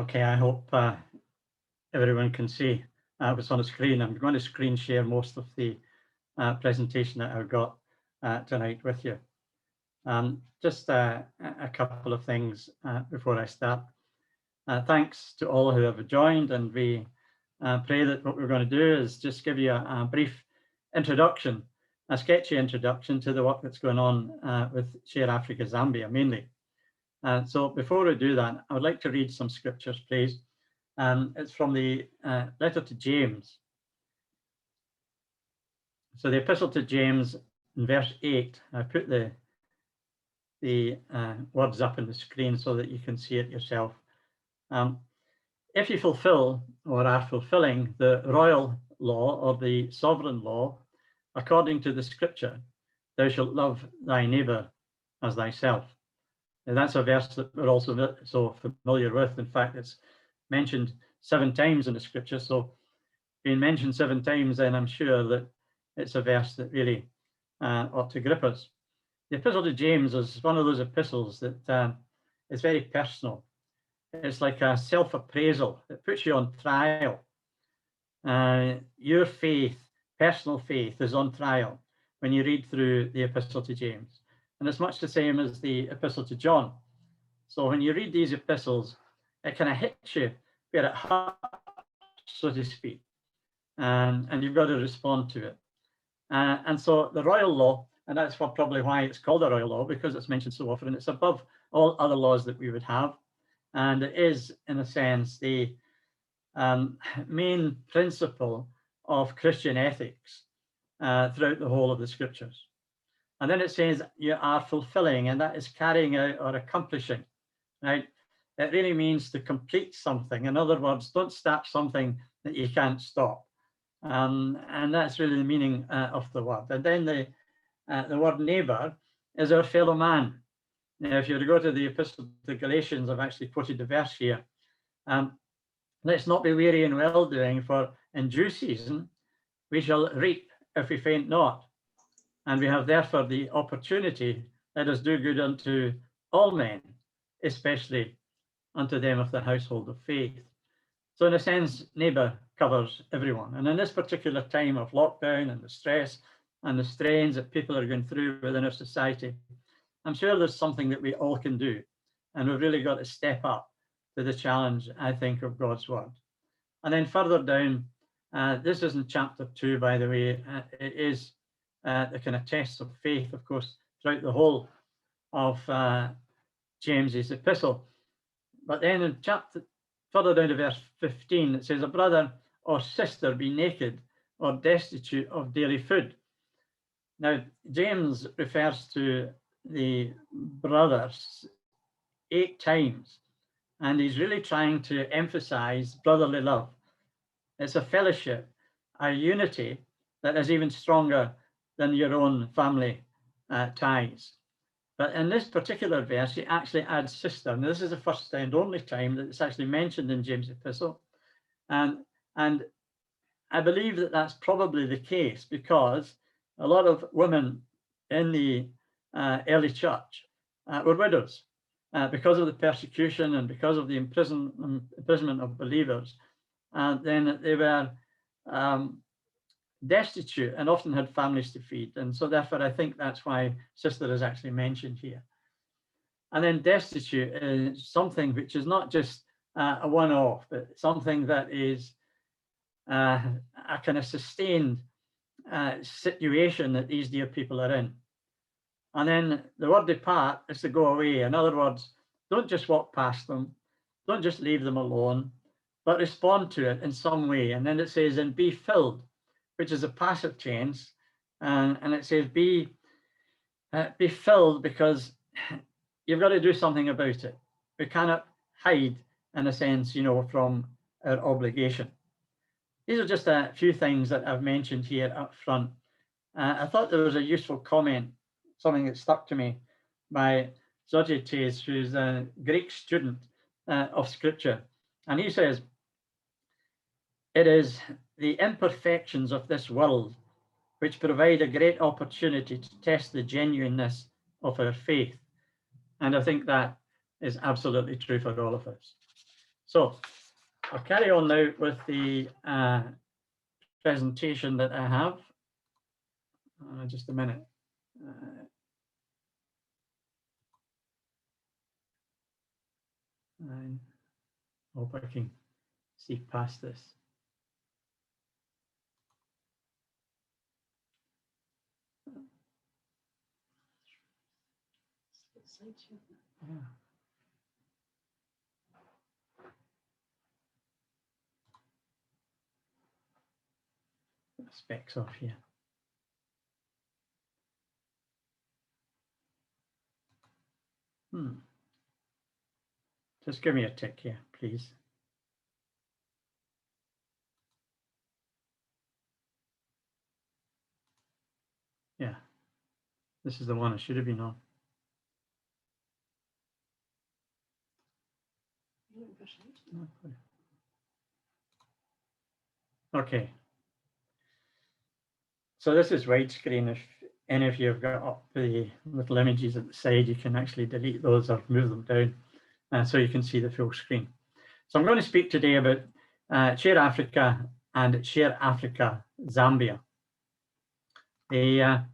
Okay, I hope everyone can see what's on the screen. I'm going to screen share most of the presentation that I've got tonight with you. Just a couple of things before I start. Thanks to all who have joined, and we pray that what we're going to do is just give you a brief introduction, a sketchy introduction to the work that's going on with Share Africa Zambia mainly. So before we do that, I would like to read some scriptures, please. It's from the letter to James. So the epistle to James in verse 8, I put the words up on the screen so that you can see it yourself. If you fulfill or are fulfilling the royal law or the sovereign law, according to the scripture, thou shalt love thy neighbor as thyself. And that's a verse that we're also so familiar with. In fact, it's mentioned 7 times in the scripture. So being mentioned 7 times, then I'm sure that it's a verse that really ought to grip us. The epistle to James is one of those epistles that is very personal. It's like a self-appraisal. It puts you on trial. Your faith, personal faith, is on trial when you read through the epistle to James. And it's much the same as the epistle to John. So when you read these epistles, it kind of hits you where it hurts, so to speak. And you've got to respond to it. And so the royal law, and that's probably why it's called a royal law, because it's mentioned so often, it's above all other laws that we would have. And it is, in a sense, the main principle of Christian ethics throughout the whole of the scriptures. And then it says you are fulfilling, and that is carrying out or accomplishing, right? It really means to complete something. In other words, don't start something that you can't stop. And that's really the meaning of the word. And then the word neighbor is our fellow man. Now, if you were to go to the epistle to Galatians, I've actually quoted the verse here. Let's not be weary in well-doing, for in due season we shall reap if we faint not. And we have therefore the opportunity, let us do good unto all men, especially unto them of the household of faith. So in a sense, neighbour covers everyone. And in this particular time of lockdown and the stress and the strains that people are going through within our society, I'm sure there's something that we all can do. And we've really got to step up to the challenge, I think, of God's word. And then further down, this is in chapter 2, by the way, it is the kind of tests of faith, of course, throughout the whole of James's epistle. But then in chapter, further down to verse 15, it says, a brother or sister be naked or destitute of daily food. Now, James refers to the brothers 8 times, and he's really trying to emphasize brotherly love. It's a fellowship, a unity that is even stronger than your own family ties. But in this particular verse, he actually adds sister. And this is the first and only time that it's actually mentioned in James' epistle. And I believe that that's probably the case because a lot of women in the early church were widows because of the persecution and because of the imprisonment of believers. And then they were destitute and often had families to feed. And so therefore, I think that's why sister is actually mentioned here. And then destitute is something which is not just a one-off, but something that is a kind of sustained situation that these dear people are in. And then the word depart is to go away. In other words, don't just walk past them, don't just leave them alone, but respond to it in some way. And then it says, and be filled, which is a passive tense. And it says, be filled, because you've got to do something about it. We cannot hide, in a sense, from our obligation. These are just a few things that I've mentioned here up front. I thought there was a useful comment, something that stuck to me, by Zogetes, who's a Greek student of Scripture. And he says, it is the imperfections of this world which provide a great opportunity to test the genuineness of our faith. And I think that is absolutely true for all of us. So I'll carry on now with the presentation that I have. Just a minute. I hope I can see past this. Yeah. Specs off here. Just give me a tick here, please. Yeah, this is the one I should have been on. Okay. So this is widescreen. If any of you have got up the little images at the side, you can actually delete those or move them down so you can see the full screen. So I'm going to speak today about Share Africa and Share Africa Zambia. The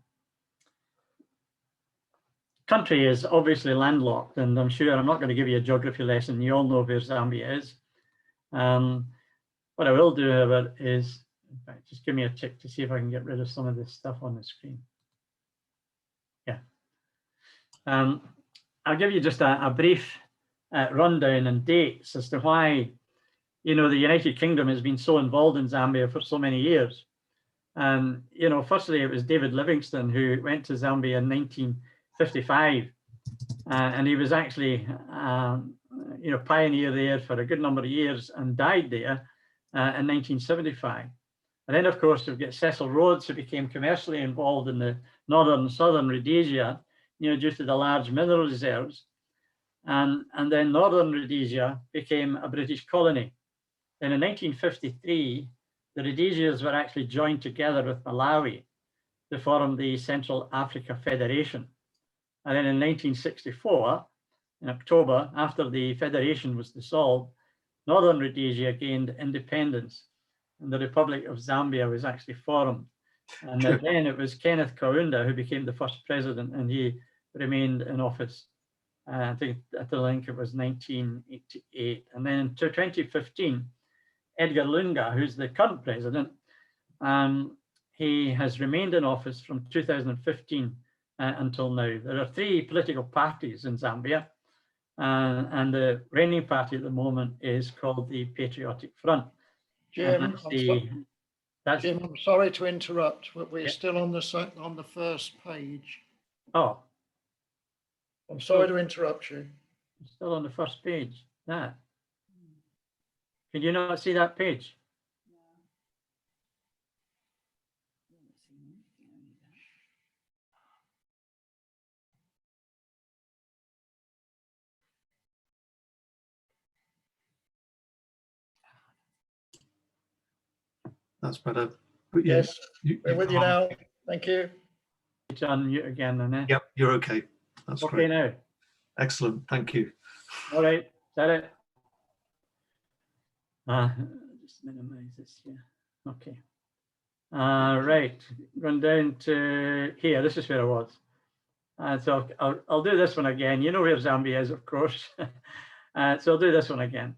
country is obviously landlocked, and I'm sure I'm not going to give you a geography lesson. You all know where Zambia is. What I will do, however, is, in fact, just give me a tick to see if I can get rid of some of this stuff on the screen. Yeah. I'll give you just a brief rundown and dates as to why, the United Kingdom has been so involved in Zambia for so many years. Firstly, it was David Livingstone who went to Zambia in 1955, and he was actually, pioneer there for a good number of years and died there in 1975. And then, of course, we've got Cecil Rhodes, who became commercially involved in the northern and southern Rhodesia, due to the large mineral reserves. And then northern Rhodesia became a British colony. And in 1953, the Rhodesias were actually joined together with Malawi to form the Central Africa Federation. And then in 1964, in October, after the federation was dissolved, northern Rhodesia gained independence, and the Republic of Zambia was actually formed. And then it was Kenneth Kaunda who became the first president, and he remained in office. I think it was 1988. And then in 2015, Edgar Lunga, who's the current president, he has remained in office from 2015 until now. There are 3 political parties in Zambia, and the reigning party at the moment is called the Patriotic Front. Jim, Jim, I'm sorry to interrupt, but we're still on the first page. Oh. I'm sorry to interrupt you. Still on the first page. That. Can you not see that page? That's better. Yes, we're with you now. Thank you. It's on mute again, then. Yep, you're okay. That's okay great. Now. Excellent. Thank you. All right. Is that it? Just minimize this here. Okay. Right. Run down to here. This is where I was. So I'll do this one again. You know where Zambia is, of course. So I'll do this one again.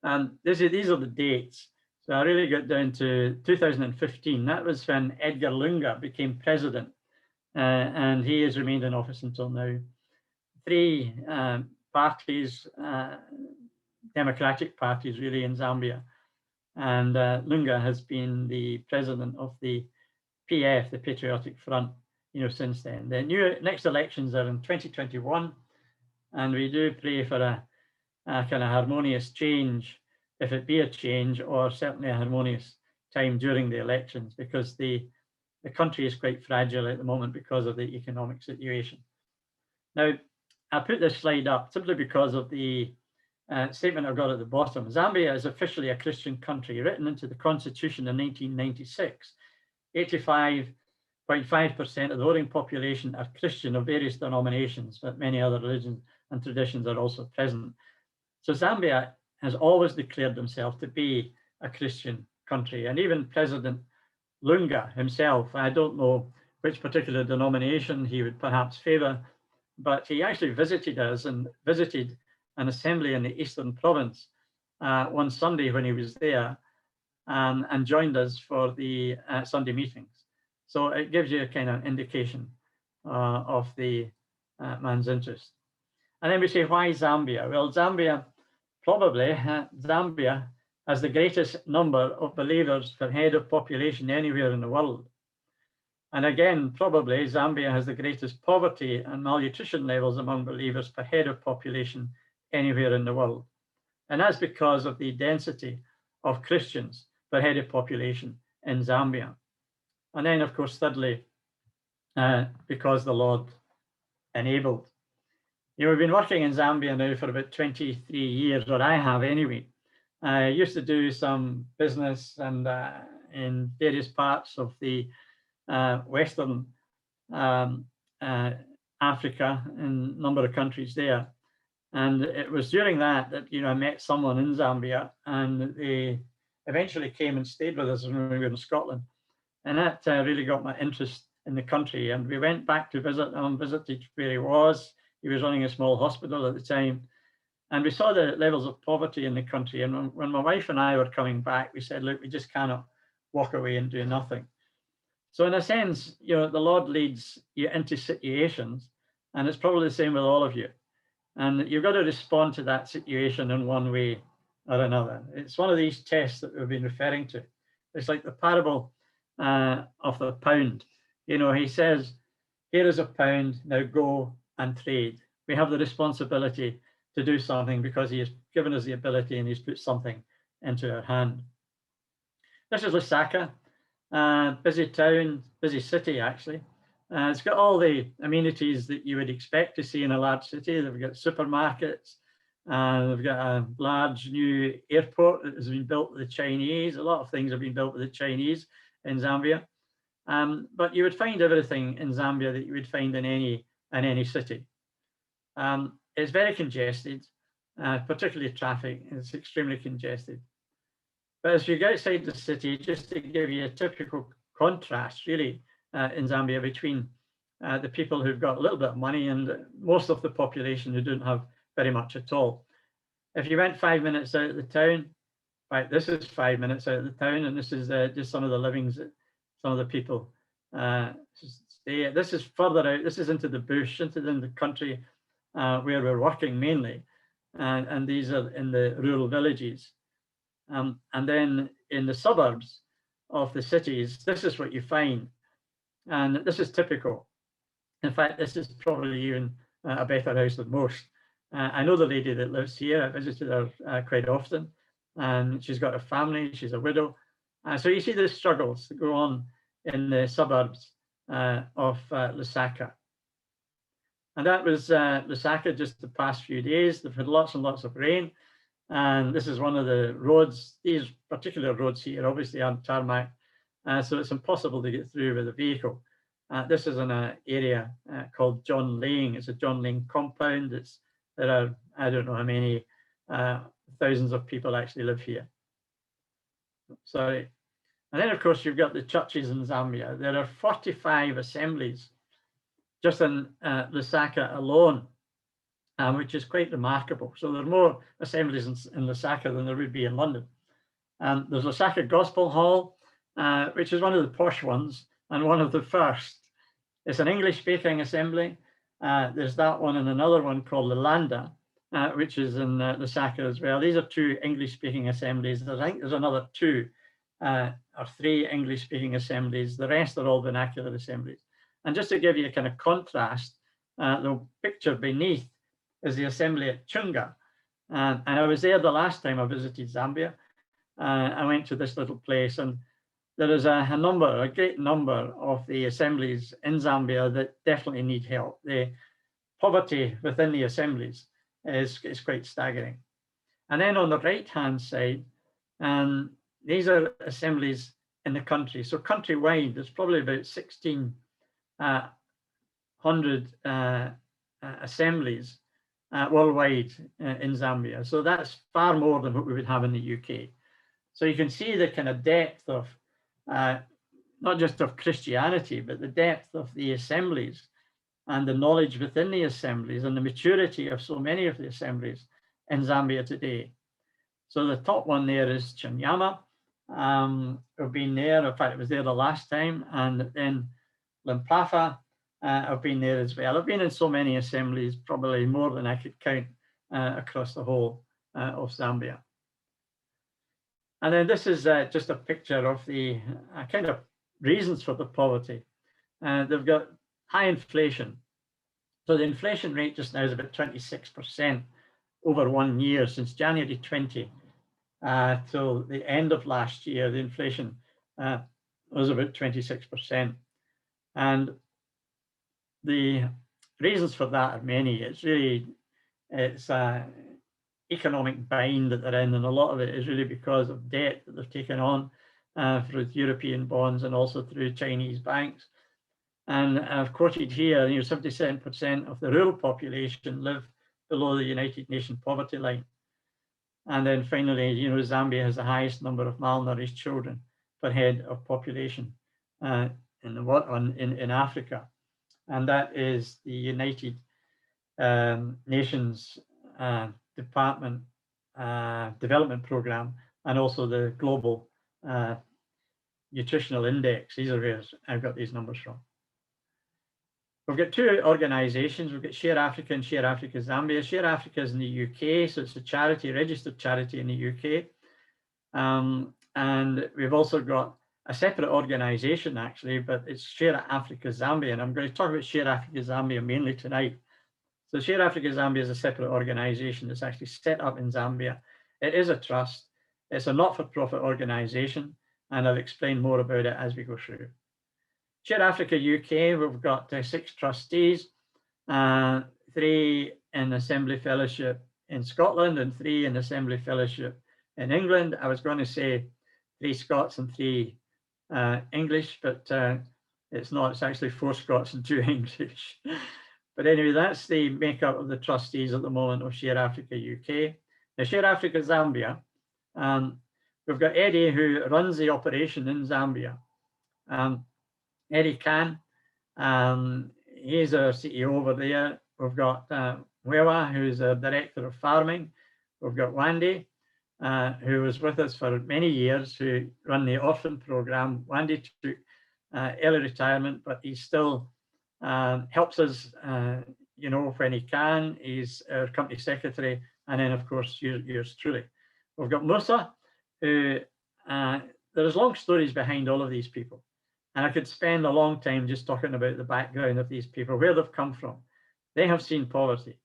And these are the dates. So I really got down to 2015. That was when Edgar Lunga became president, and he has remained in office until now. 3 parties, democratic parties, really, in Zambia. And Lunga has been the president of the PF, the Patriotic Front, since then. The next elections are in 2021, and we do pray for a kind of harmonious change, if it be a change, or certainly a harmonious time during the elections, because the country is quite fragile at the moment because of the economic situation. Now, I put this slide up simply because of the statement I've got at the bottom. Zambia is officially a Christian country, written into the Constitution in 1996. 85.5% of the voting population are Christian of various denominations, but many other religions and traditions are also present. So Zambia has always declared himself to be a Christian country. And even President Lunga himself, I don't know which particular denomination he would perhaps favor, but he actually visited us and visited an assembly in the Eastern Province one Sunday when he was there, and joined us for the Sunday meetings. So it gives you a kind of indication of the man's interest. And then we say, why Zambia? Well, Zambia has the greatest number of believers per head of population anywhere in the world. And again, probably Zambia has the greatest poverty and malnutrition levels among believers per head of population anywhere in the world. And that's because of the density of Christians per head of population in Zambia. And then, of course, thirdly, because the Lord enabled. You know, we've been working in Zambia now for about 23 years, or I have anyway. I used to do some business and in various parts of the Western Africa, in a number of countries there. And it was during that you know, I met someone in Zambia, and they eventually came and stayed with us when we were in Scotland. And that really got my interest in the country. And we went back to visit him, visited where he was. He was running a small hospital at the time. And we saw the levels of poverty in the country. And when my wife and I were coming back, we said, look, we just cannot walk away and do nothing. So in a sense, you know, the Lord leads you into situations, and it's probably the same with all of you. And you've got to respond to that situation in one way or another. It's one of these tests that we've been referring to. It's like the parable of the pound. You know, he says, here is a pound, now go and trade. We have the responsibility to do something because he has given us the ability and he's put something into our hand. This is Lusaka, busy town, busy city actually. It's got all the amenities that you would expect to see in a large city. They've got supermarkets, they've got a large new airport that has been built with the Chinese. A lot of things have been built with the Chinese in Zambia. But you would find everything in Zambia that you would find in any city. It's very congested, particularly traffic. It's extremely congested. But as you go outside the city, just to give you a typical contrast, really, in Zambia between the people who've got a little bit of money and most of the population who don't have very much at all. If you went 5 minutes out of the town, right, this is 5 minutes out of the town, and this is just some of the livings that some of the people stay. This is further out. This is into the bush, into the country where we're working mainly, and these are in the rural villages. And then in the suburbs of the cities, this is what you find. And this is typical. In fact, this is probably even a better house than most. I know the lady that lives here. I visited her quite often, and she's got a family. She's a widow. So you see the struggles that go on in the suburbs of Lusaka. And that was Lusaka just the past few days. They've had lots and lots of rain. And this is one of the roads. These particular roads here obviously aren't tarmac, so it's impossible to get through with a vehicle. This is in an area called John Lane. It's a John Lane compound. There are, I don't know how many thousands of people actually live here. Sorry. And then, of course, you've got the churches in Zambia. There are 45 assemblies just in Lusaka alone, which is quite remarkable. So there are more assemblies in Lusaka than there would be in London. There's Lusaka Gospel Hall, which is one of the posh ones and one of the first. It's an English-speaking assembly. There's that one and another one called Lulanda, which is in Lusaka as well. These are two English-speaking assemblies. I think there's another two or three English-speaking assemblies. The rest are all vernacular assemblies. And just to give you a kind of contrast, the picture beneath is the assembly at Chunga. And I was there the last time I visited Zambia. I went to this little place, and there is a great number of the assemblies in Zambia that definitely need help. The poverty within the assemblies is quite staggering. And then on the right-hand side, these are assemblies in the country. So countrywide, there's probably about 1,600 assemblies worldwide in Zambia. So that's far more than what we would have in the UK. So you can see the kind of depth of, not just of Christianity, but the depth of the assemblies and the knowledge within the assemblies and the maturity of so many of the assemblies in Zambia today. So the top one there is Chinyama. I've been there, in fact, it was there the last time, and then Limpafa, I've been there as well. I've been in so many assemblies, probably more than I could count across the whole of Zambia. And then this is just a picture of the kind of reasons for the poverty. They've got high inflation. So the inflation rate just now is about 26% over 1 year, since January 20 till the end of last year. The inflation was about 26%. And the reasons for that are many. It's economic bind that they're in, and a lot of it is really because of debt that they've taken on through European bonds and also through Chinese banks. And I've quoted here, 77% of the rural population live below the United Nations poverty line. And then finally, Zambia has the highest number of malnourished children per head of population in Africa. And that is the United Nations Development Program, and also the Global Nutritional Index. These are where I've got these numbers from. We've got two organizations. We've got Share Africa and Share Africa Zambia. Share Africa is in the UK, so it's a charity, registered charity in the UK. And we've also got a separate organization, actually, but it's Share Africa Zambia. And I'm going to talk about Share Africa Zambia mainly tonight. So Share Africa Zambia is a separate organization that's actually set up in Zambia. It is a trust. It's a not-for-profit organization, and I'll explain more about it as we go through. Share Africa UK, we've got 6 trustees, 3 in Assembly Fellowship in Scotland and 3 in Assembly Fellowship in England. I was going to say 3 Scots and 3 English, but it's not. It's actually 4 Scots and 2 English. But anyway, that's the makeup of the trustees at the moment of Share Africa UK. Now, Share Africa Zambia, we've got Eddie, who runs the operation in Zambia. Eddie Khan, he's our CEO over there. We've got Wewa, who's a director of farming. We've got Wandy, who was with us for many years, who run the orphan program. Wandy took early retirement, but he still helps us, when he can. He's our company secretary, and then of course yours truly. We've got Musa, who there's long stories behind all of these people, and I could spend a long time just talking about the background of these people, where they've come from. They have seen poverty.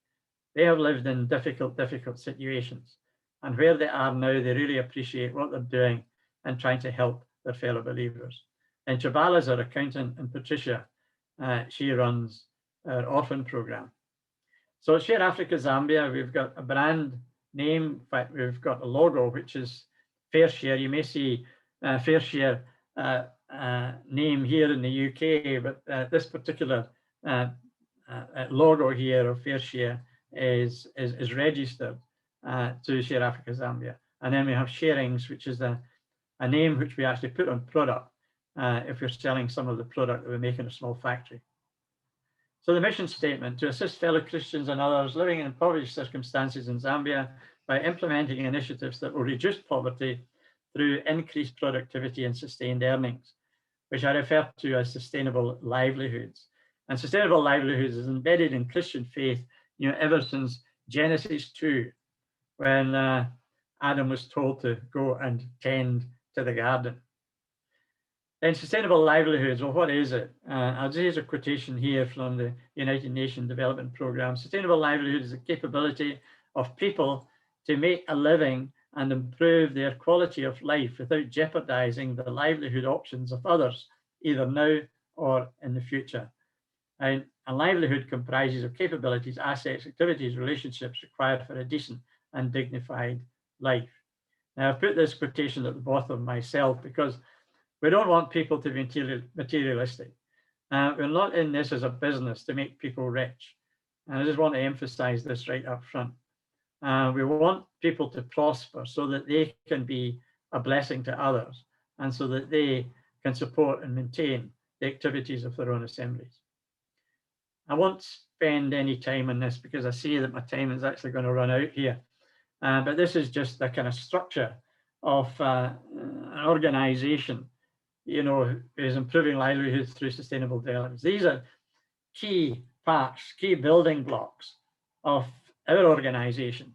They have lived in difficult situations, and where they are now, they really appreciate what they're doing and trying to help their fellow believers. And Chabala's our accountant, and Patricia, she runs our orphan program. So Share Africa Zambia, we've got a brand name. In fact, we've got a logo, which is Fair Share. You may see Fair Share name here in the UK, but this particular logo here of Fair Share is registered to Share Africa Zambia. And then we have Sharings, which is a name which we actually put on product if we're selling some of the product that we make in a small factory. So the mission statement: to assist fellow Christians and others living in impoverished circumstances in Zambia by implementing initiatives that will reduce poverty through increased productivity and sustained earnings, which I refer to as sustainable livelihoods. And sustainable livelihoods is embedded in Christian faith, ever since Genesis 2, when Adam was told to go and tend to the garden. And sustainable livelihoods, well, what is it? I'll just use a quotation here from the United Nations Development Program. Sustainable livelihood is the capability of people to make a living and improve their quality of life without jeopardizing the livelihood options of others, either now or in the future. And a livelihood comprises of capabilities, assets, activities, relationships required for a decent and dignified life. Now, I've put this quotation at the bottom myself because we don't want people to be materialistic. We're not in this as a business to make people rich. And I just want to emphasize this right up front. We want people to prosper so that they can be a blessing to others and so that they can support and maintain the activities of their own assemblies. I won't spend any time on this because I see that my time is actually going to run out here. But this is just the kind of structure of an organization, you know, is improving livelihoods through sustainable development. These are key parts, key building blocks of our organization.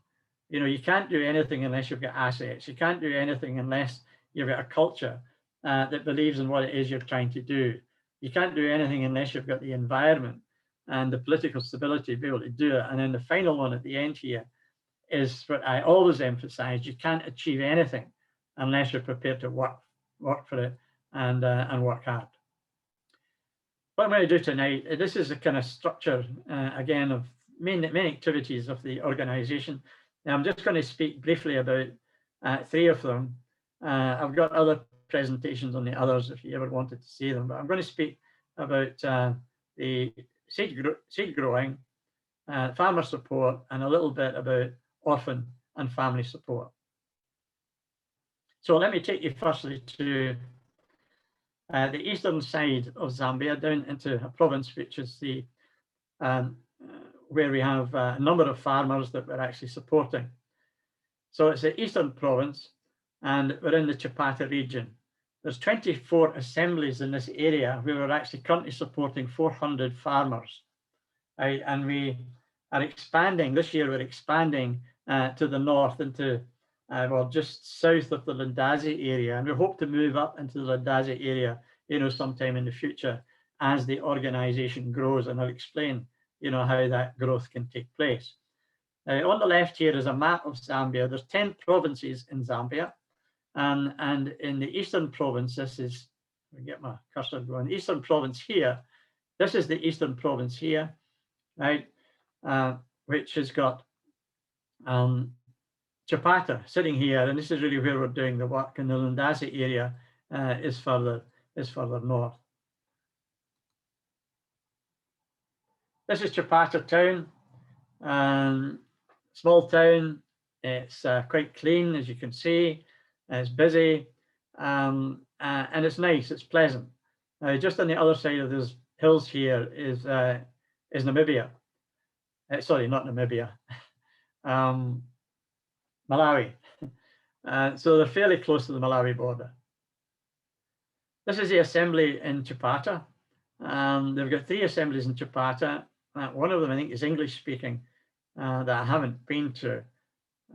You know, you can't do anything unless you've got assets. You can't do anything unless you've got a culture that believes in what it is you're trying to do. You can't do anything unless you've got the environment and the political stability to be able to do it. And then the final one at the end here is what I always emphasize: you can't achieve anything unless you're prepared to work for it and work hard. What I'm going to do tonight, this is a kind of structure again of main activities of the organization. Now, I'm just going to speak briefly about 3 of them. I've got other presentations on the others if you ever wanted to see them, but I'm going to speak about the seed growing, farmer support, and a little bit about orphan and family support. So let me take you firstly to the eastern side of Zambia, down into a province which is the where we have a number of farmers that we're actually supporting. So it's the eastern province, and we're in the Chipata region. There's 24 assemblies in this area where we're actually currently supporting 400 farmers. Right? And we are expanding, this year we're expanding to the north into, well, just south of the Lundazi area. And we hope to move up into the Lundazi area, you know, sometime in the future as the organization grows. And I'll explain, you know, how that growth can take place. On the left here is a map of Zambia. There's 10 provinces in Zambia. And in the eastern province, this is, let me get my cursor going, eastern province here, this is the eastern province here, right, which has got Chipata sitting here, and this is really where we're doing the work, and the Lundazi area is further north. This is Chipata town, small town. It's quite clean, as you can see. It's busy, and it's nice. It's pleasant. Just on the other side of those hills here is Namibia. Sorry, not Namibia. Malawi. So they're fairly close to the Malawi border. This is the assembly in Chipata. They've got 3 assemblies in Chipata. One of them, I think, is English speaking that I haven't been to.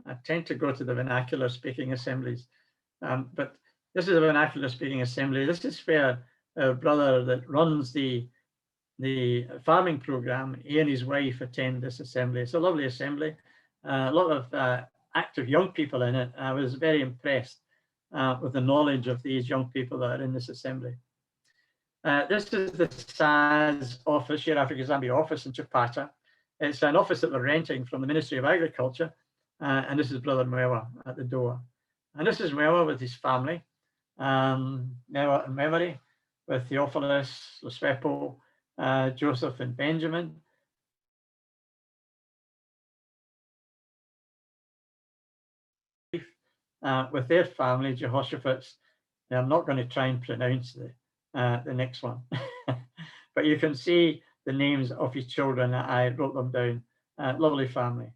I tend to go to the vernacular speaking assemblies. But this is a vernacular speaking assembly. This is where our brother that runs the farming program, he and his wife attend this assembly. It's a lovely assembly. A lot of active young people in it. I was very impressed with the knowledge of these young people that are in this assembly. This is the SAS office, Share Africa Zambia office in Chipata. It's an office that we're renting from the Ministry of Agriculture. And this is Brother Mwewa at the door. And this is Mwewa with his family. Mwewa and memory with Theophilus, Luswepo, Joseph and Benjamin. With their family, Jehoshaphat's. Now, I'm not going to try and pronounce the next one, but you can see the names of his children. I wrote them down. Lovely family.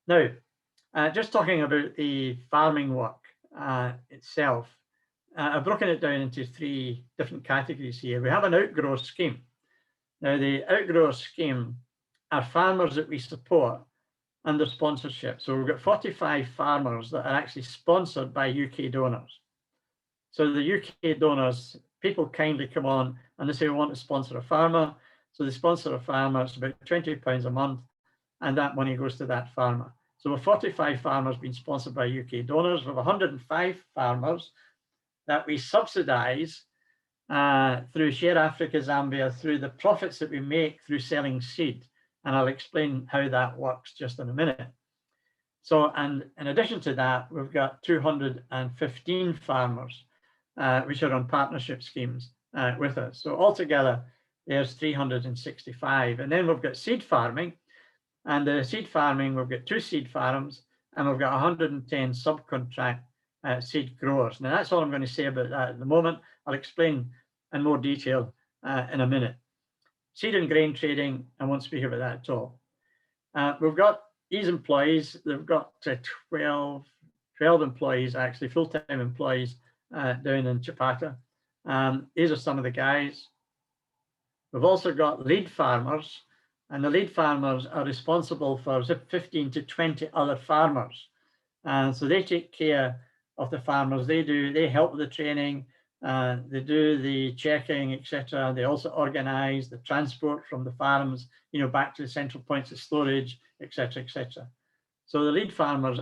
Now, just talking about the farming work itself, I've broken it down into 3 different categories here. We have an outgrow scheme. Now, the outgrow scheme are farmers that we support under sponsorship. So we've got 45 farmers that are actually sponsored by UK donors. So the UK donors, people kindly come on and they say, we want to sponsor a farmer. So they sponsor a farmer, it's about £20 a month, and that money goes to that farmer. So with 45 farmers being sponsored by UK donors, we have 105 farmers that we subsidize through Share Africa Zambia, through the profits that we make through selling seed. And I'll explain how that works just in a minute. So, and in addition to that, we've got 215 farmers, which are on partnership schemes with us. So altogether, there's 365. And then we've got seed farming. And the seed farming, we've got 2 seed farms, and we've got 110 subcontract seed growers. Now, that's all I'm going to say about that at the moment. I'll explain in more detail in a minute. Seed and grain trading, I won't speak about that at all. We've got these employees. They've got 12 employees, actually, full-time employees down in Chapata. These are some of the guys. We've also got lead farmers, and the lead farmers are responsible for 15 to 20 other farmers. And so they take care of the farmers. They help with the training, they do the checking, etc. They also organize the transport from the farms, back to the central points of storage, etc., etc. So the lead farmers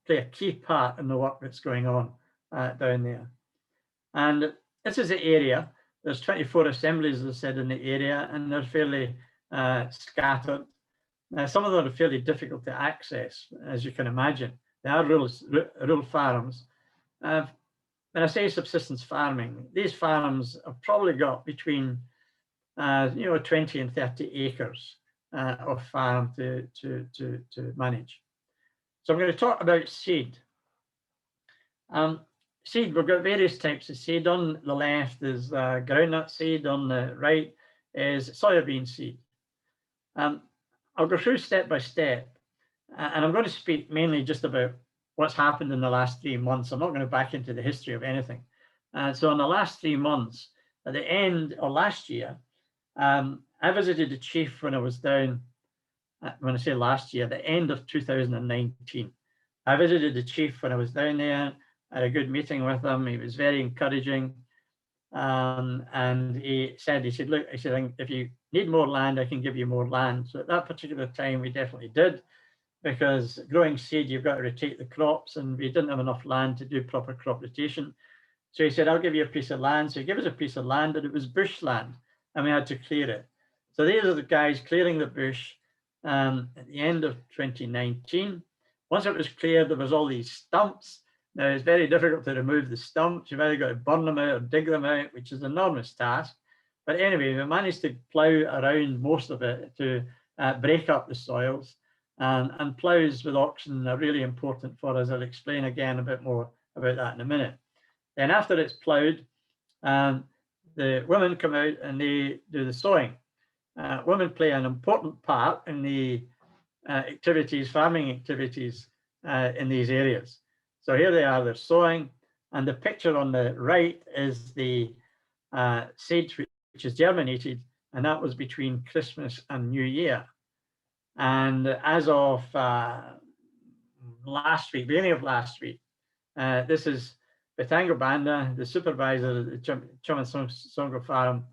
play a key part in the work that's going on down there. And this is the area. There's 24 assemblies, as I said, in the area, and they're fairly scattered. Now, some of them are fairly difficult to access, as you can imagine. They are rural farms. When I say subsistence farming, these farms have probably got between 20 and 30 acres of farm to manage. So I'm going to talk about seed. Seed, we've got various types of seed. On the left is groundnut seed, on the right is soybean seed. I'll go through step by step, and I'm going to speak mainly just about what's happened in the last 3 months. I'm not going to back into the history of anything. So in the last 3 months, at the end of last year, I visited the chief when I was down, when I say last year, the end of 2019. I visited the chief when I was down there. I had a good meeting with him. He was very encouraging. And he said, look, if you need more land, I can give you more land. So at that particular time, we definitely did, because growing seed, you've got to rotate the crops, and we didn't have enough land to do proper crop rotation. So he said, I'll give you a piece of land. So he gave us a piece of land, and it was bushland, and we had to clear it. So these are the guys clearing the bush at the end of 2019. Once it was cleared, there was all these stumps. Now, it's very difficult to remove the stumps. You've either got to burn them out or dig them out, which is an enormous task. But anyway, we managed to plough around most of it to break up the soils. And ploughs with oxen are really important for us. I'll explain again a bit more about that in a minute. Then after it's ploughed, the women come out and they do the sowing. Women play an important part in the farming activities in these areas. So here they are, they're sowing, and the picture on the right is the seed which is germinated, and that was between Christmas and New Year. And as of last week, beginning of last week, this is Betango Banda, the supervisor of the Chumansongo farm,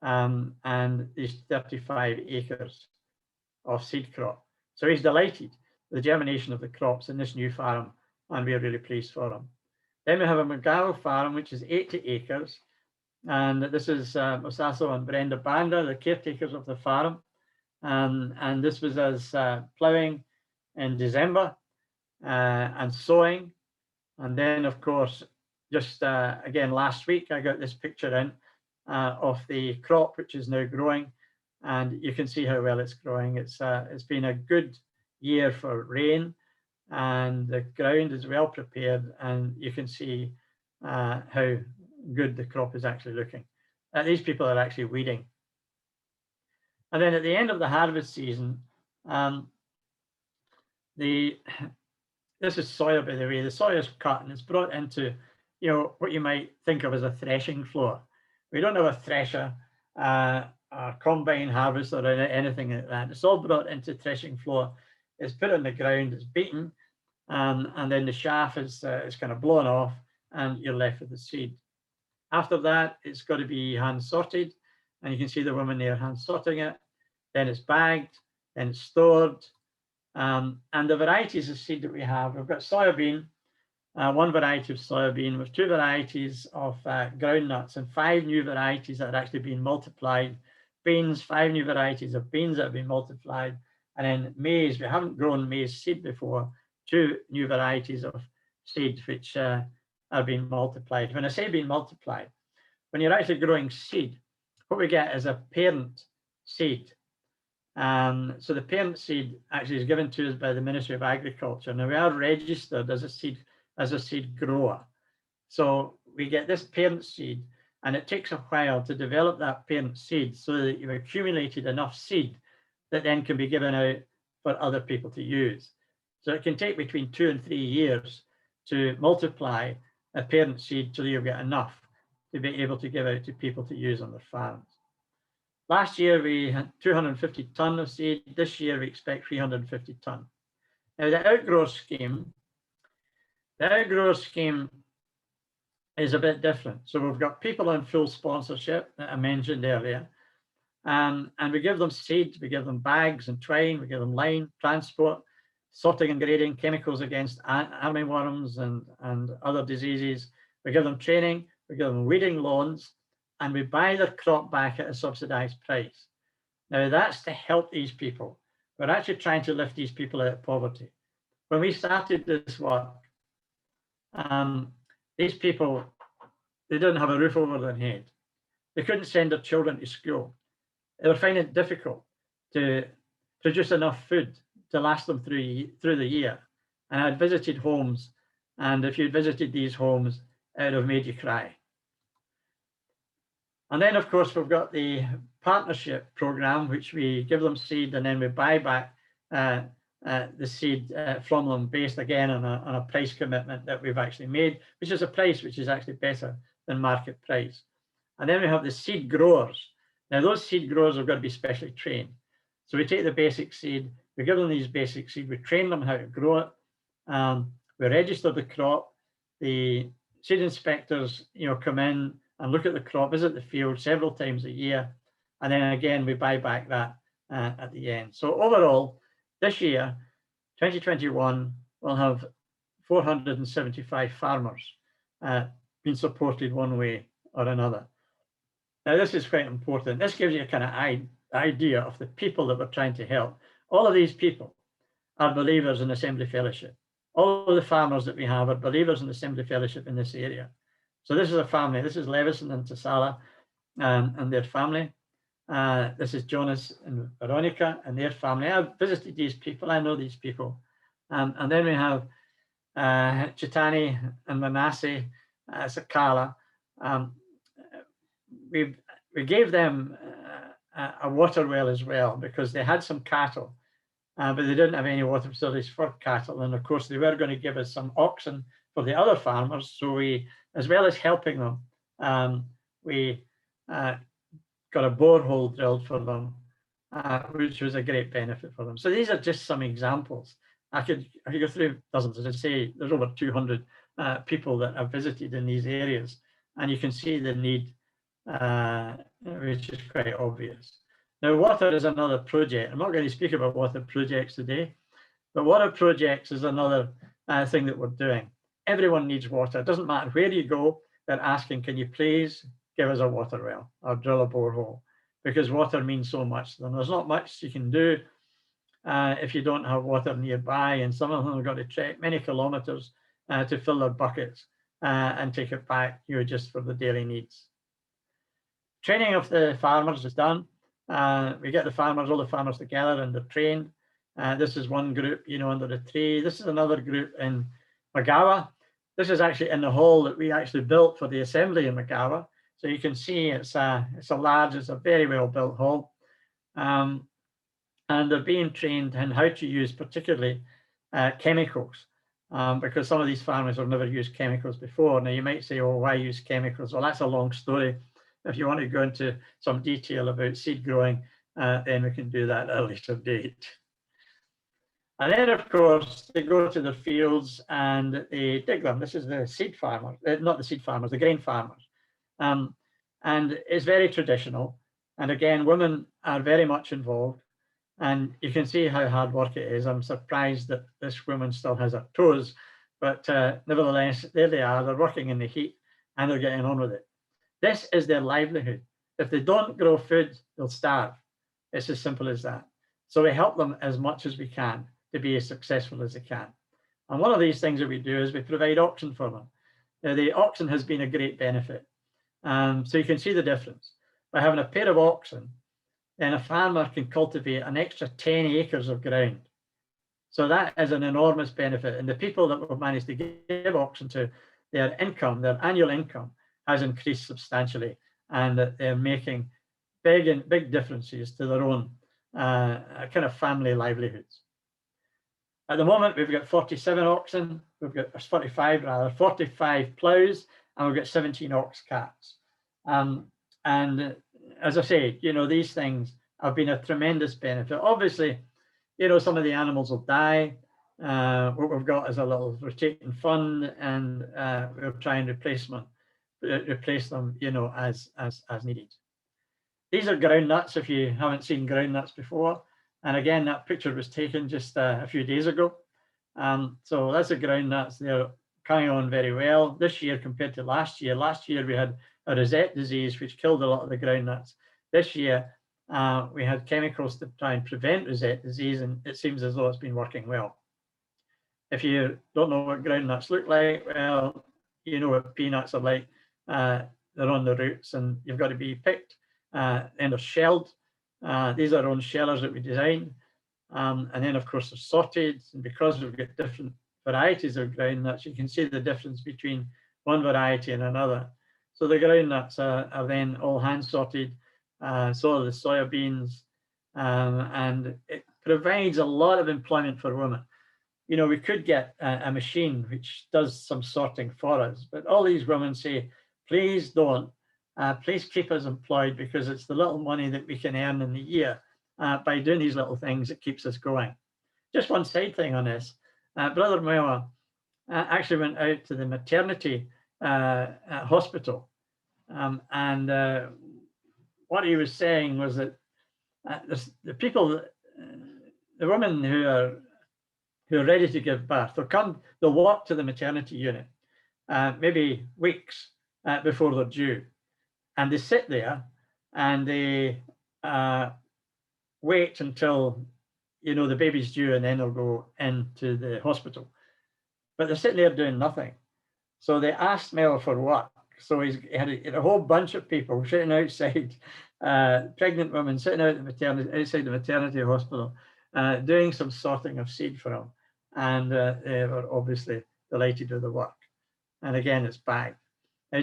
and these 35 acres of seed crop. So he's delighted with the germination of the crops in this new farm, and we're really pleased for him. Then we have a Magalo farm, which is 80 acres, and this is Mosaso and Brenda Banda, the caretakers of the farm. And this was us ploughing in December and sowing. And then, of course, just again last week, I got this picture in of the crop, which is now growing. And you can see how well it's growing. It's been a good year for rain, and the ground is well prepared, and you can see how good the crop is actually looking. These people are actually weeding. And then at the end of the harvest season, this is soya, by the way. The soya is cut and it's brought into, what you might think of as a threshing floor. We don't have a thresher, a combine harvester, or anything like that. It's all brought into threshing floor. It's put on the ground, it's beaten, and then the chaff is kind of blown off, and you're left with the seed. After that, it's got to be hand sorted, and you can see the women there hand sorting it. Then it's bagged, then it's stored. And the varieties of seed that we have, we've got soybean, one variety of soybean, with 2 varieties of groundnuts, and 5 new varieties that are actually being multiplied. Beans, 5 new varieties of beans that have been multiplied. And then maize, we haven't grown maize seed before, 2 new varieties of seed which are being multiplied. When I say being multiplied, when you're actually growing seed, what we get is a parent seed. So the parent seed actually is given to us by the Ministry of Agriculture. Now we are registered as a seed grower. So we get this parent seed, and it takes a while to develop that parent seed so that you've accumulated enough seed that then can be given out for other people to use. So it can take between 2 and 3 years to multiply a parent seed till you get enough to be able to give out to people to use on their farms. Last year we had 250 tonne of seed. This year we expect 350 tonne. Now the outgrower scheme is a bit different. So we've got people on full sponsorship that I mentioned earlier, and we give them seed, we give them bags and twine, we give them line, transport, sorting and grading, chemicals against armyworms and other diseases. We give them training, we give them weeding loans, and we buy their crop back at a subsidized price. Now that's to help these people. We're actually trying to lift these people out of poverty. When we started this work, these people, they didn't have a roof over their head. They couldn't send their children to school. They were finding it difficult to produce enough food to last them through the year. And I'd visited homes, and if you'd visited these homes, it would have made you cry. And then, of course, we've got the partnership program, which we give them seed and then we buy back the seed from them based again on a price commitment that we've actually made, which is a price which is actually better than market price. And then we have the seed growers. Now those seed growers have got to be specially trained. So we take the basic seed, we give them these basic seed, we train them how to grow it, we register the crop, the seed inspectors come in and look at the crop, visit the field several times a year, and then again we buy back that at the end. So overall, this year, 2021, we'll have 475 farmers being supported one way or another. Now, this is quite important. This gives you a kind of idea of the people that we're trying to help. All of these people are believers in Assembly Fellowship. All of the farmers that we have are believers in Assembly Fellowship in this area. So this is a family. This is Levison and Tasala and their family. This is Jonas and Veronica and their family. I've visited these people. I know these people. And then we have Chitani and Manasseh, Sakala. We gave them a water well as well because they had some cattle, but they didn't have any water facilities for cattle. And of course, they were going to give us some oxen for the other farmers. So we, as well as helping them, we got a borehole drilled for them, which was a great benefit for them. So these are just some examples. I could go through dozens. As I say, there's over 200 people that I've visited in these areas, and you can see the need, which is quite obvious. Now, water is another project. I'm not going to speak about water projects today, but water projects is another thing that we're doing. Everyone needs water. It doesn't matter where you go, they're asking, can you please give us a water well or drill a borehole? Because water means so much to them. There's not much you can do if you don't have water nearby, and some of them have got to trek many kilometers to fill their buckets and take it back, just for the daily needs. Training of the farmers is done. We get all the farmers together and they're trained. This is one group, under the tree. This is another group in Magawa. This is actually in the hall that we actually built for the assembly in Magawa. So you can see it's a very well built hall. And they're being trained in how to use particularly chemicals, because some of these farmers have never used chemicals before. Now you might say, oh, why use chemicals? Well, that's a long story. If you want to go into some detail about seed growing, then we can do that at a later date. And then, of course, they go to their fields and they dig them. This is the seed farmers, not the seed farmers, the grain farmers. And it's very traditional. And again, women are very much involved. And you can see how hard work it is. I'm surprised that this woman still has her toes, but nevertheless, there they are. They're working in the heat and they're getting on with it. This is their livelihood. If they don't grow food, they'll starve. It's as simple as that. So we help them as much as we can to be as successful as they can. And one of these things that we do is we provide oxen for them. Now, the oxen has been a great benefit. So you can see the difference. by having a pair of oxen, then a farmer can cultivate an extra 10 acres of ground. So that is an enormous benefit. And the people that we've managed to give oxen to, their income, their annual income has increased substantially, and that they're making big differences to their own kind of family livelihoods. At the moment, we've got 47 oxen, we've got 45 rather, 45 ploughs, and we've got 17 ox carts. And as I say, you know, these things have been a tremendous benefit. Obviously, you know, some of the animals will die. What we've got is a little rotating fund, and we'll try and replace them, you know, as needed. These are ground nuts, if you haven't seen ground nuts before. And again, that picture was taken just a few days ago. So that's the ground nuts. They're coming on very well this year compared to last year. Last year, we had a rosette disease, which killed a lot of the ground nuts. This year, we had chemicals to try and prevent rosette disease, and it seems as though it's been working well. If you don't know what ground nuts look like, well, you know what peanuts are like. They're on the roots, and you've got to be picked, and they're shelled. These are our own shellers that we designed. And then, of course, they're sorted. And because we've got different varieties of ground nuts, you can see the difference between one variety and another. So the ground nuts are then all hand sorted. So are the soybeans. And it provides a lot of employment for women. You know, we could get a machine which does some sorting for us, but all these women say, please don't. Please keep us employed, because it's the little money that we can earn in the year by doing these little things that keeps us going. Just one side thing on this. Brother Moa actually went out to the maternity hospital. And what he was saying was that the people, the women who are ready to give birth, they'll walk to the maternity unit maybe weeks before they're due. And they sit there and they wait until, you know, the baby's due, and then they'll go into the hospital. But they're sitting there doing nothing. So they asked Mel for work. So he had a whole bunch of people sitting outside, pregnant women sitting outside the maternity hospital, doing some sorting of seed for him. And they were obviously delighted with the work. And again, it's bagged.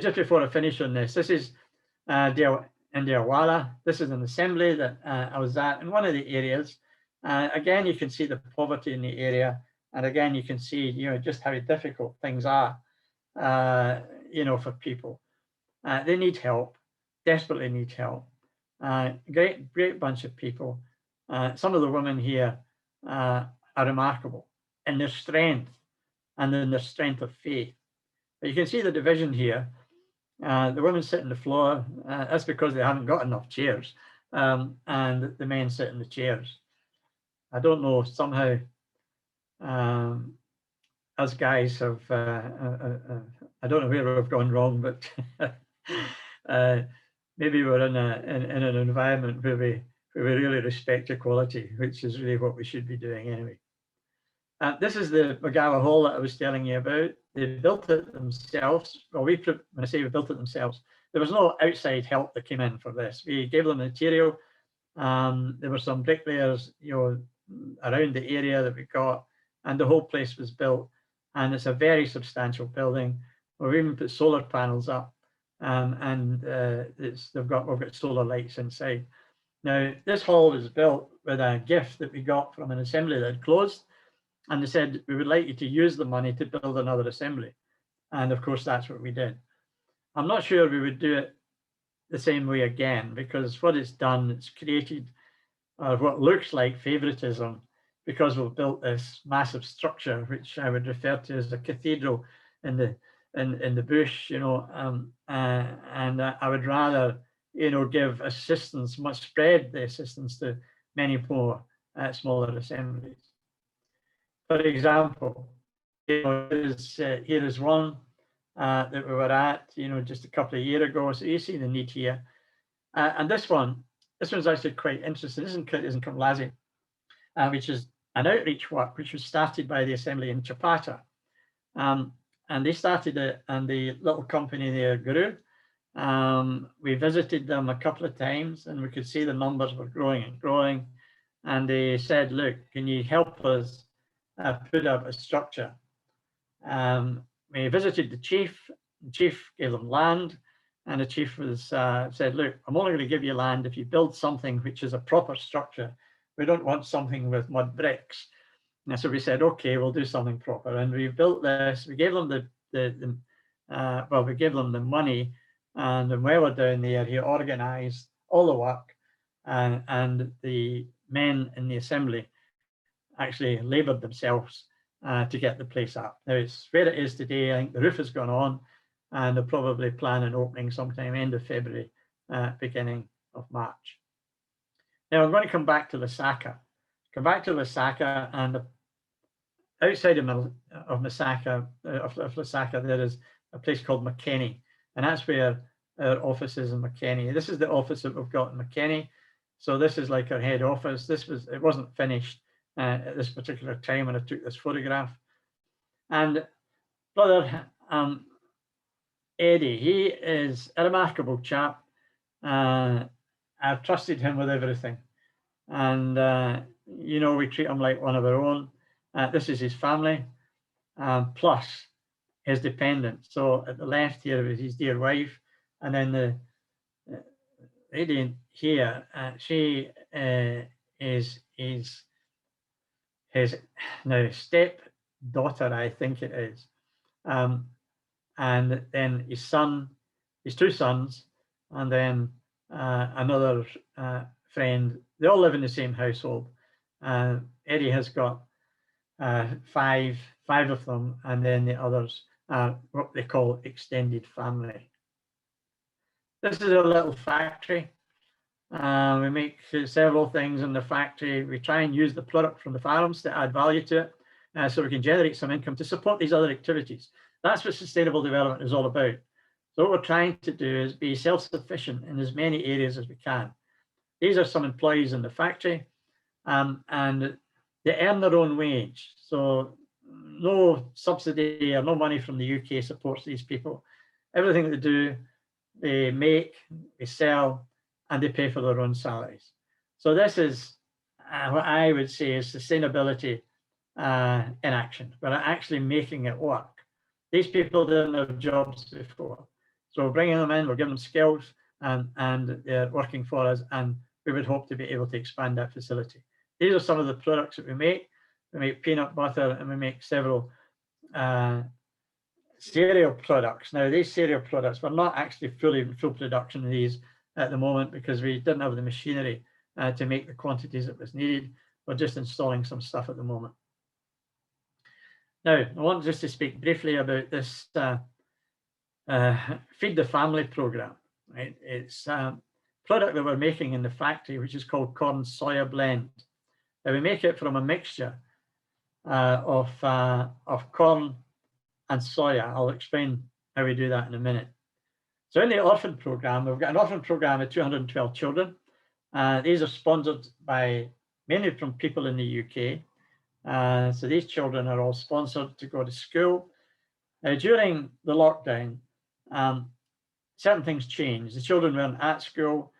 Just before I finish on this is Indiawala. This is an assembly that I was at in one of the areas. Again, you can see the poverty in the area. And again, you can see, you know, just how difficult things are, you know, for people. They need help, desperately need help. Great bunch of people. Some of the women here are remarkable in their strength and in their strength of faith. But you can see the division here. The women sit on the floor. That's because they haven't got enough chairs. And the men sit in the chairs. I don't know, somehow us guys have, I don't know where we've gone wrong, but maybe we're in an environment where we really respect equality, which is really what we should be doing anyway. This is the McGawa Hall that I was telling you about. They built it themselves. Well, when I say we built it themselves, there was no outside help that came in for this. We gave them material. There were some bricklayers, you know, around the area that we got, and the whole place was built. And it's a very substantial building. We've even put solar panels up, and we've got solar lights inside. Now, this hall was built with a gift that we got from an assembly that had closed. And they said, we would like you to use the money to build another assembly. And of course, that's what we did. I'm not sure we would do it the same way again, because what it's done, it's created what looks like favoritism, because we've built this massive structure, which I would refer to as a cathedral in the bush, you know, and I would rather, you know, give assistance, spread the assistance to many more smaller assemblies. For example, you know, here is one that we were at, you know, just a couple of years ago. So you see the need here. And this one's actually quite interesting. This is in Kumlazi, which is an outreach work which was started by the assembly in Chapata. And they started it, and the little company there grew. We visited them a couple of times and we could see the numbers were growing and growing. And they said, look, can you help us put up a structure? We visited the chief. The chief gave them land, and the chief was said, look, I'm only going to give you land if you build something which is a proper structure. We don't want something with mud bricks. And so we said, okay, we'll do something proper. And we built this. We gave them we gave them the money. And when we were down there, he organized all the work, and the men in the assembly actually labored themselves to get the place up. Now it's where it is today. I think the roof has gone on, and they'll probably plan an opening sometime end of February, beginning of March. Now I'm going to come back to Lusaka. And outside of Lusaka, there is a place called McKenney, and that's where our office is in McKenney. This is the office that we've got in McKenney. So this is like our head office. It wasn't finished at this particular time when I took this photograph. And Brother Eddie, he is a remarkable chap. I've trusted him with everything. And, you know, we treat him like one of our own. This is his family, plus his dependents. So at the left here is his dear wife. And then the lady here, she is his now stepdaughter, I think it is. And then his two sons, and then another friend. They all live in the same household. Eddie has got five of them, and then the others are what they call extended family. This is a little factory. We make several things in the factory. We try and use the product from the farms to add value to it, so we can generate some income to support these other activities. That's what sustainable development is all about. So what we're trying to do is be self-sufficient in as many areas as we can. These are some employees in the factory, and they earn their own wage. So no subsidy or no money from the UK supports these people. Everything they do, they make, they sell, and they pay for their own salaries. So this is what I would say is sustainability in action. We're actually making it work. These people didn't have jobs before. So we're bringing them in, we're giving them skills, and they're working for us, and we would hope to be able to expand that facility. These are some of the products that we make. We make peanut butter, and we make several cereal products. Now, these cereal products, we're not actually full production of these at the moment because we didn't have the machinery to make the quantities that was needed. We're just installing some stuff at the moment. Now, I want just to speak briefly about this Feed the Family program. Right? It's a product that we're making in the factory, which is called corn soya blend. Now, we make it from a mixture of corn and soya. I'll explain how we do that in a minute. So in the orphan program, we've got an orphan program of 212 children. These are sponsored by mainly from people in the UK. So these children are all sponsored to go to school. During the lockdown, certain things changed. The children weren't at school.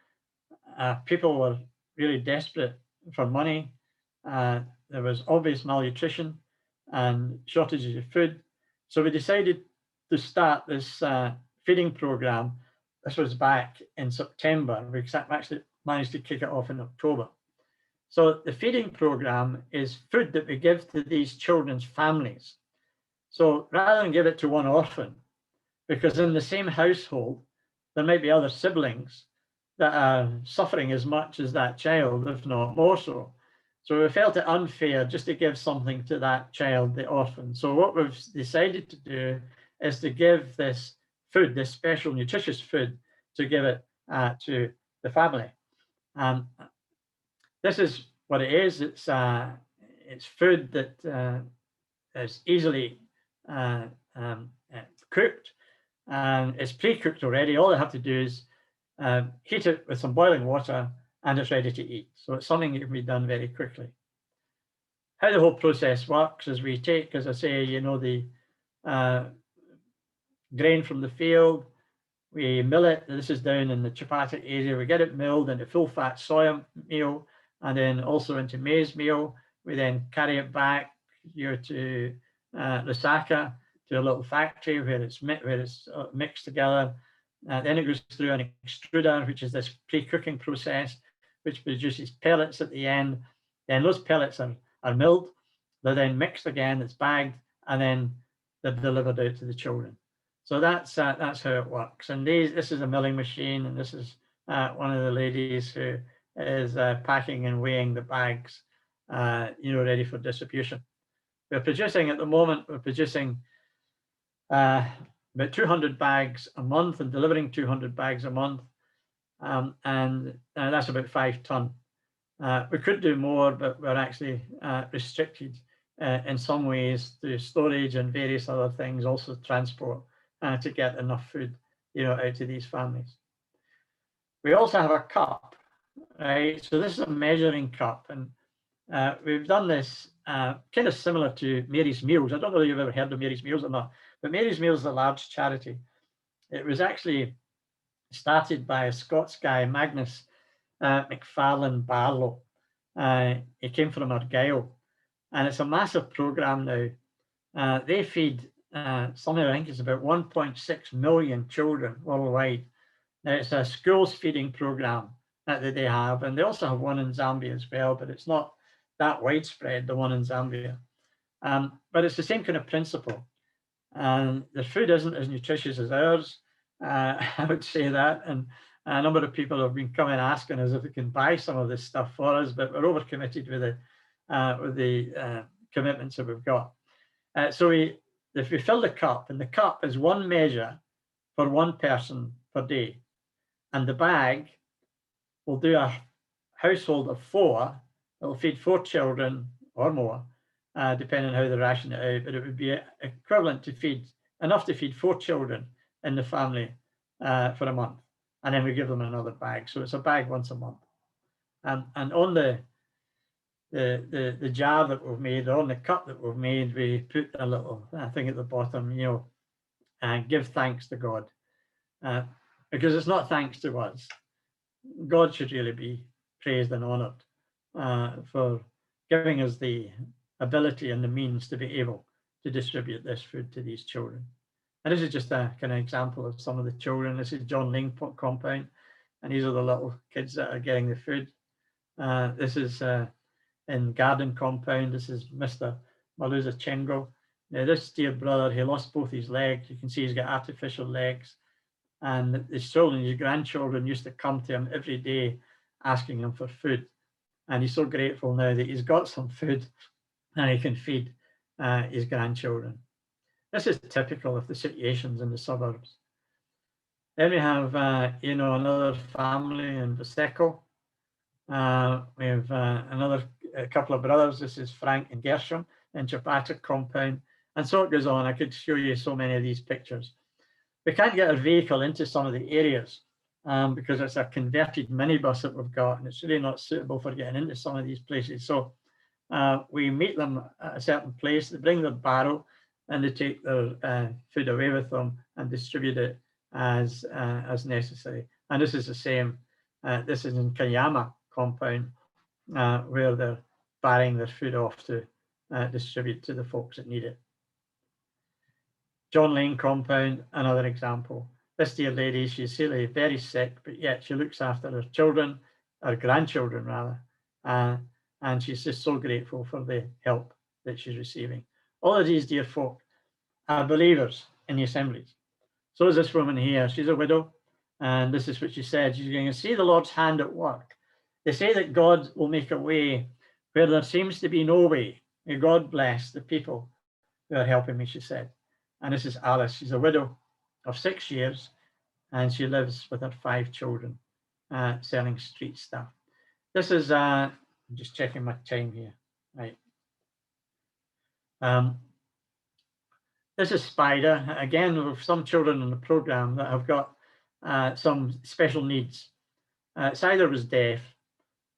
People were really desperate for money. There was obvious malnutrition and shortages of food. So we decided to start this feeding program. This was back in September. We actually managed to kick it off in October. So the feeding program is food that we give to these children's families. So rather than give it to one orphan, because in the same household, there might be other siblings that are suffering as much as that child, if not more so. So we felt it unfair just to give something to that child, the orphan. So what we've decided to do is to give this food, this special nutritious food, to give it to the family. This is what it is. It's food that is easily cooked, and it's pre-cooked already. All they have to do is heat it with some boiling water, and it's ready to eat. So it's something that can be done very quickly. How the whole process works is we take, as I say, you know, the grain from the field, We mill it. This is down in the Chilpatrick area. We get it milled into full fat soya meal and then also into maize meal. We then carry it back here to Lusaka, to a little factory where it's mixed together. Then it goes through an extruder, which is this pre-cooking process, which produces pellets at the end. Then those pellets are milled. They're then mixed again, it's bagged, and then they're delivered out to the children. So that's how it works. And this is a milling machine, and this is one of the ladies who is packing and weighing the bags, ready for distribution. We're producing at the moment, we're producing about 200 bags a month and delivering 200 bags a month. And that's about 5 ton. We could do more, but we're actually restricted in some ways through storage and various other things, also transport, to get enough food, out to these families. We also have a cup, right? So this is a measuring cup, and we've done this kind of similar to Mary's Meals. I don't know if you've ever heard of Mary's Meals or not, but Mary's Meals is a large charity. It was actually started by a Scots guy, Magnus McPhail Barlow. He came from Argyll, and it's a massive program now. They feed something, I think it's about 1.6 million children worldwide. Now it's a schools feeding program that they have, and they also have one in Zambia as well, but it's not that widespread, the one in Zambia. But it's the same kind of principle. And the food isn't as nutritious as ours, I would say that. And a number of people have been coming asking us if we can buy some of this stuff for us, but we're overcommitted with the commitments that we've got. So if we fill the cup, and the cup is one measure for one person per day, and the bag will do a household of 4. It'll feed 4 children or more, depending on how they ration it out, but it would be equivalent to feed enough to feed 4 children in the family for a month, and then we give them another bag. So it's a bag once a month. And on the jar that we've made, or on the cup that we've made, we put a little thing at the bottom, and give thanks to God, because it's not thanks to us. God should really be praised and honored for giving us the ability and the means to be able to distribute this food to these children. And this is just a kind of example of some of the children. This is John Lane compound, and these are the little kids that are getting the food. This is in Garden compound. This is Mr. Maluza Chengo. Now this dear brother, he lost both his legs. You can see he's got artificial legs. And his children, his grandchildren used to come to him every day asking him for food. And he's so grateful now that he's got some food and he can feed his grandchildren. This is typical of the situations in the suburbs. Then we have, another family in Veseko. We have a couple of brothers. This is Frank and Gershom in Chilpatrick compound. And so it goes on. I could show you so many of these pictures. We can't get a vehicle into some of the areas because it's a converted minibus that we've got, and it's really not suitable for getting into some of these places. So we meet them at a certain place, they bring their barrow, and they take their food away with them and distribute it as necessary. And this is the same. This is in Kayama compound, where they're barring their food off to distribute to the folks that need it. John Lane compound, another example. This dear lady, she's really very sick, but yet she looks after her children, her grandchildren rather, and she's just so grateful for the help that she's receiving. All of these dear folk are believers in the assemblies. So is this woman here. She's a widow, and this is what she said. She's going to see the Lord's hand at work. They say that God will make a way where there seems to be no way. May God bless the people who are helping me, she said. And this is Alice. She's a widow of 6 years, and she lives with her 5 children, selling street stuff. This is, I'm just checking my time here, right. This is Spider. Again, with some children in the program that have got some special needs. Spider was deaf,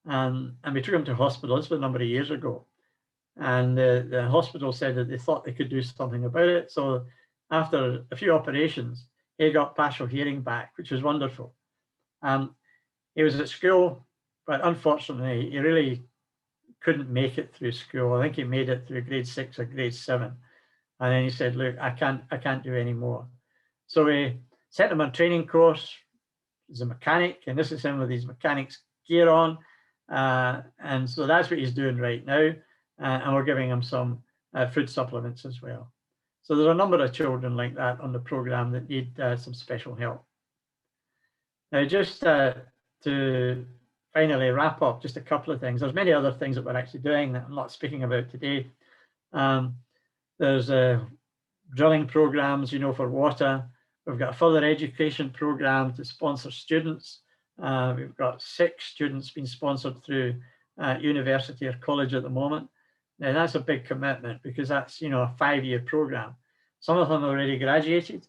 and we took him to hospital. This was a number of years ago. And the hospital said that they thought they could do something about it. So after a few operations, he got partial hearing back, which was wonderful. He was at school, but unfortunately, he really couldn't make it through school. I think he made it through grade 6 or grade 7. And then he said, look, I can't do any more. So we sent him on a training course as a mechanic, and this is him with his mechanics gear on. And so that's what he's doing right now. And we're giving him some food supplements as well. So there's a number of children like that on the program that need some special help. Now, just to finally wrap up, just a couple of things. There's many other things that we're actually doing that I'm not speaking about today. There's drilling programs, for water. We've got a further education program to sponsor students. We've got 6 students being sponsored through university or college at the moment. Now that's a big commitment because that's, a 5-year program. Some of them have already graduated,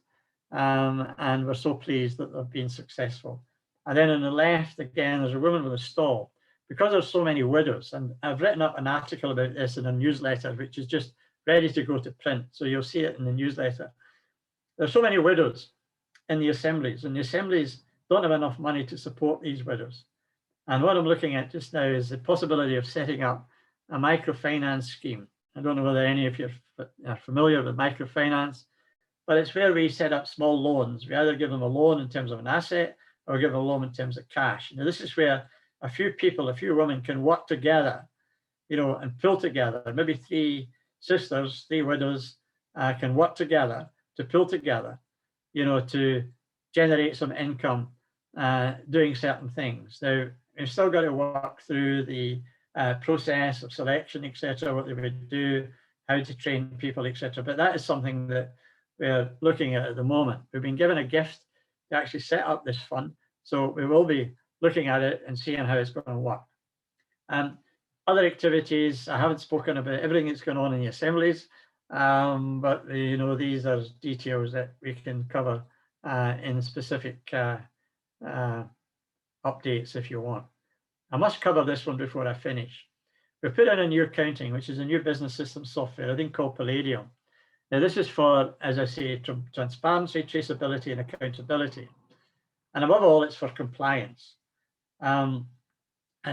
and we're so pleased that they've been successful. And then on the left, again, there's a woman with a stall. Because there's so many widows, and I've written up an article about this in a newsletter, which is just ready to go to print. So you'll see it in the newsletter. There's so many widows in the assemblies, and the assemblies don't have enough money to support these widows. And what I'm looking at just now is the possibility of setting up a microfinance scheme. I don't know whether any of you are familiar with microfinance, but it's where we set up small loans. We either give them a loan in terms of an asset or give them a loan in terms of cash. Now, this is where a few people, a few women can work together, and pull together. Maybe 3 sisters, 3 widows can work together to pull together, to generate some income doing certain things. Now, we've still got to work through the process of selection, etc., what they would do, how to train people, etc. But that is something that we're looking at the moment. We've been given a gift to actually set up this fund, so we will be looking at it and seeing how it's going to work. Other activities, I haven't spoken about everything that's going on in the assemblies, but these are details that we can cover in specific updates if you want. I must cover this one before I finish. We put in a new accounting, which is a new business system software, I think called Palladium. Now this is for, as I say, transparency, traceability, and accountability. And above all, it's for compliance. And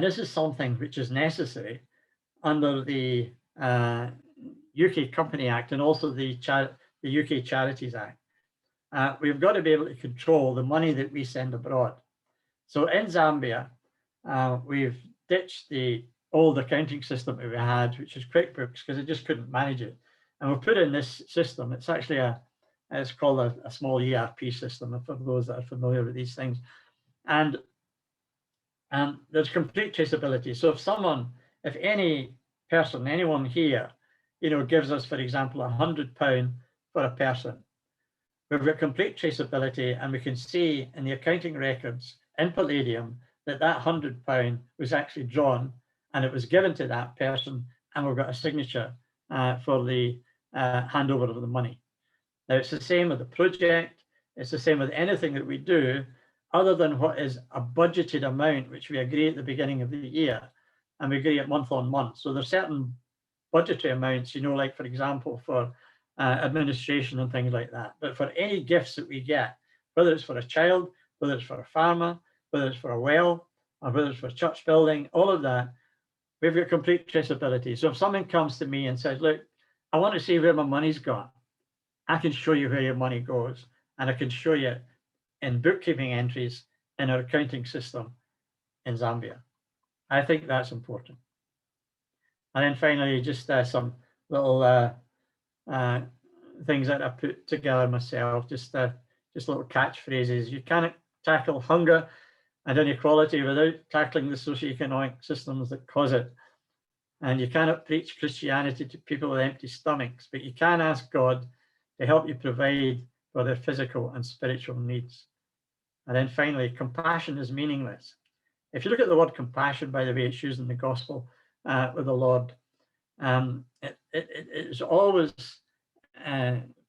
this is something which is necessary under the UK Company Act and also the UK Charities Act. We've got to be able to control the money that we send abroad. So in Zambia, we've ditched the old accounting system that we had, which is QuickBooks, because it just couldn't manage it. And we've put in this system. It's actually it's called a small ERP system for those that are familiar with these things. And there's complete traceability. So if any person, anyone here, gives us, for example, £100 for a person, we've got complete traceability, and we can see in the accounting records in Palladium that £100 was actually drawn and it was given to that person, and we've got a signature for the handover of the money. Now, it's the same with the project. It's the same with anything that we do other than what is a budgeted amount, which we agree at the beginning of the year, and we agree it month on month. So there's certain budgetary amounts, like, for example, for administration and things like that. But for any gifts that we get, whether it's for a child, whether it's for a farmer, whether it's for a well, or whether it's for a church building, all of that, we've got complete traceability. So if someone comes to me and says, look, I want to see where my money's gone, I can show you where your money goes, and I can show you in bookkeeping entries in our accounting system in Zambia. I think that's important. And then finally, just some little things that I put together myself, just little catchphrases. You cannot tackle hunger and inequality without tackling the socioeconomic systems that cause it. And you cannot preach Christianity to people with empty stomachs, but you can ask God to help you provide for their physical and spiritual needs. And then finally, compassion is meaningless. If you look at the word compassion, by the way, it's used in the gospel with the Lord, it is always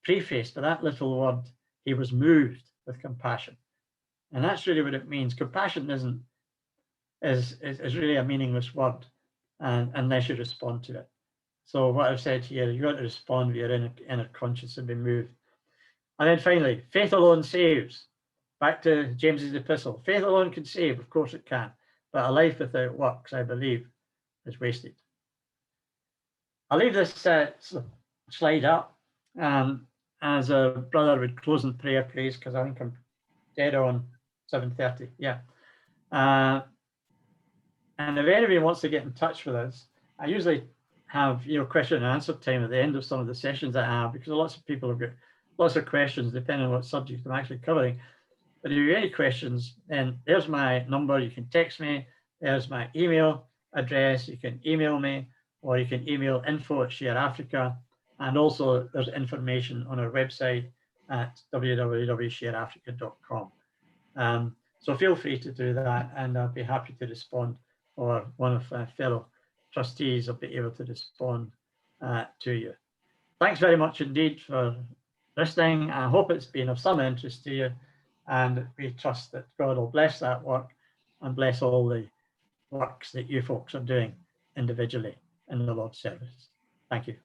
prefaced by that little word, he was moved with compassion. And that's really what it means. Compassion is really a meaningless word unless you respond to it. So what I've said here, you've got to respond with your inner conscience and be moved. And then finally, faith alone saves. Back to James's epistle. Faith alone can save, of course it can, but a life without works, I believe, is wasted. I'll leave this slide up as a brother would close in prayer, please, because I think I'm dead on 7:30. Yeah. And if anybody wants to get in touch with us, I usually have question and answer time at the end of some of the sessions I have, because lots of people have got lots of questions depending on what subject I'm actually covering. But if you have any questions, then there's my number. You can text me. There's my email address. You can email me, or you can email info@Share Africa. And also there's information on our website at www.shareafrica.com. So feel free to do that, and I'll be happy to respond, or one of my fellow trustees will be able to respond to you. Thanks very much indeed for listening. I hope it's been of some interest to you, and we trust that God will bless that work and bless all the works that you folks are doing individually in the Lord's service. Thank you.